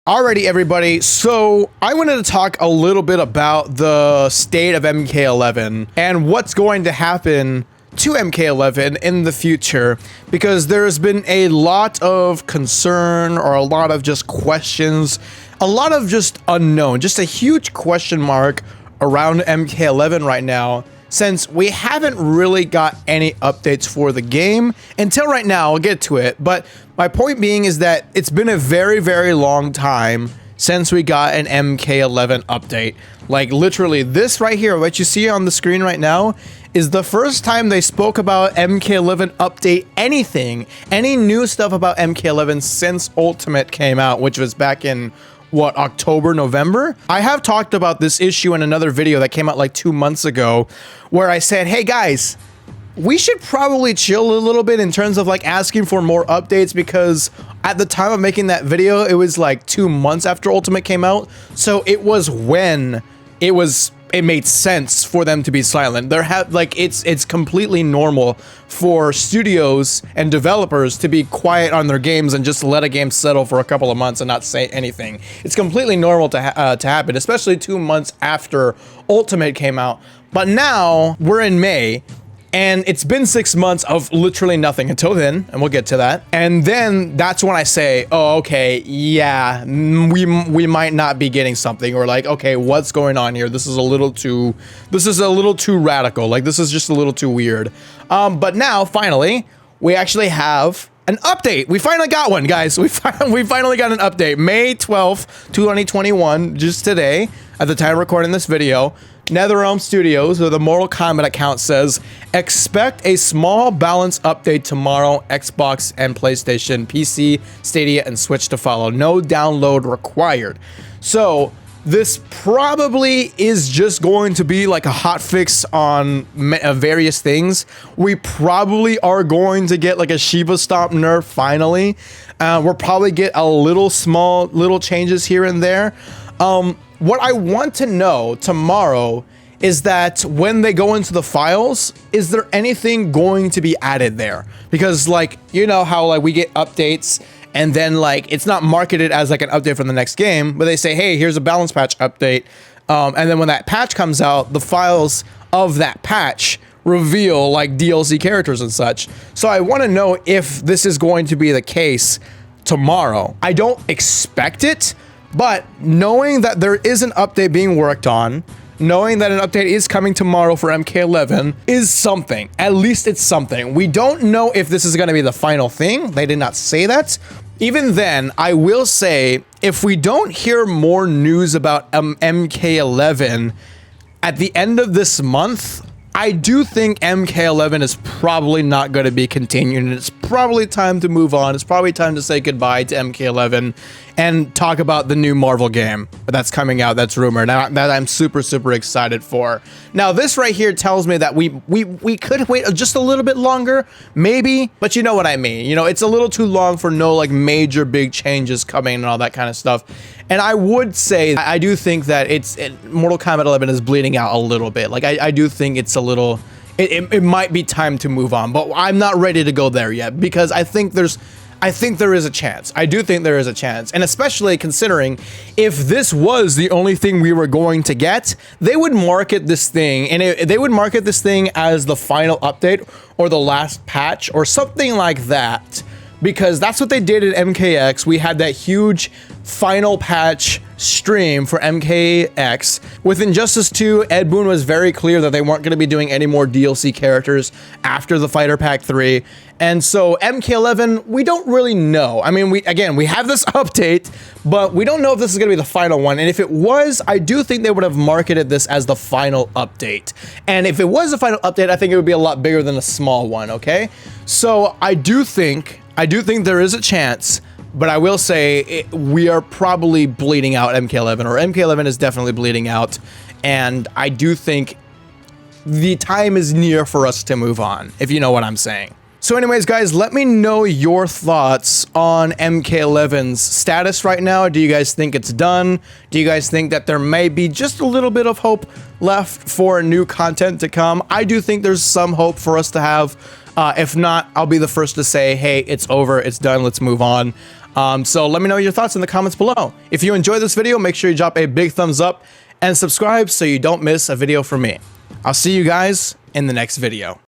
Alrighty, everybody. So I wanted to talk a little bit about the state of MK11 and what's going to happen to MK11 in the future, because there's been a lot of concern or a lot of just questions, a lot of just unknown, just a huge question mark around MK11 right now, since we haven't really got any updates for the game until right now. I'll get to it, but my point being is that it's been a very, very long time since we got an MK11 update. Like literally this right here, what you see on the screen right now, is the first time they spoke about MK11 update anything, any new stuff about MK11 since Ultimate came out, which was back in what, October, November? I have talked about this issue in another video that came out like 2 months ago, where I said, hey guys, we should probably chill a little bit in terms of like asking for more updates, because at the time of making that video, it was like 2 months after Ultimate came out. So it was when it made sense for them to be silent. It's completely normal for studios and developers to be quiet on their games and just let a game settle for a couple of months and not say anything. It's completely normal to happen, especially 2 months after Ultimate came out. But now we're in May, and it's been 6 months of literally nothing until then, and we'll get to that. And then that's when I say, oh, okay, yeah, we might not be getting something, or like, okay, what's going on here? This is a little too radical. Like, this is just a little too weird. But now, finally, we actually have an update. We finally got one, guys. We finally got an update. May 12th, 2021, just today, at the time of recording this video. NetherRealm Studios, or the Mortal Kombat account, says, expect a small balance update tomorrow, Xbox and PlayStation, PC, Stadia, and Switch to follow. No download required. So this probably is just going to be like a hot fix on various things. We probably are going to get like a Shiva Stomp nerf finally. We'll probably get a little changes here and there. What I want to know tomorrow is that when they go into the files, is there anything going to be added there? Because, like, you know how like we get updates and then like it's not marketed as like an update from the next game, but they say, hey, here's a balance patch update. And then when that patch comes out, the files of that patch reveal like DLC characters and such. So I want to know if this is going to be the case tomorrow. I don't expect it, but knowing that there is an update being worked on, knowing that an update is coming tomorrow for MK11 is something. At least it's something. We don't know if this is going to be the final thing. They did not say that. Even then, I will say, if we don't hear more news about MK11 at the end of this month, I do think MK11 is probably not going to be continued, and it's probably time to move on. It's probably time to say goodbye to MK11 and talk about the new Marvel game that's coming out, that's rumored, that I'm super, super excited for. Now, this right here tells me that we could wait just a little bit longer, maybe, but you know what I mean. You know, it's a little too long for no like major big changes coming and all that kind of stuff. And I would say, I do think that Mortal Kombat 11 is bleeding out a little bit. Like, I do think it's a little, it might be time to move on, but I'm not ready to go there yet, because I think there is a chance. I do think there is a chance. And especially considering if this was the only thing we were going to get, they would market this thing, and they would market this thing as the final update or the last patch or something like that. Because that's what they did at MKX. We had that huge final patch stream for MKX. With Injustice 2, Ed Boon was very clear that they weren't going to be doing any more DLC characters after the Fighter Pack 3. And so MK11, we don't really know. I mean, we have this update, but we don't know if this is going to be the final one. And if it was, I do think they would have marketed this as the final update. And if it was a final update, I think it would be a lot bigger than a small one, okay? So I do think there is a chance, but I will say we are probably bleeding out MK11, or MK11 is definitely bleeding out, and I do think the time is near for us to move on, if you know what I'm saying. So anyways, guys, let me know your thoughts on MK11's status right now. Do you guys think it's done? Do you guys think that there may be just a little bit of hope left for new content to come? I do think there's some hope for us to have If not, I'll be the first to say, hey, it's over, it's done, let's move on. So let me know your thoughts in the comments below. If you enjoyed this video, make sure you drop a big thumbs up and subscribe so you don't miss a video from me. I'll see you guys in the next video.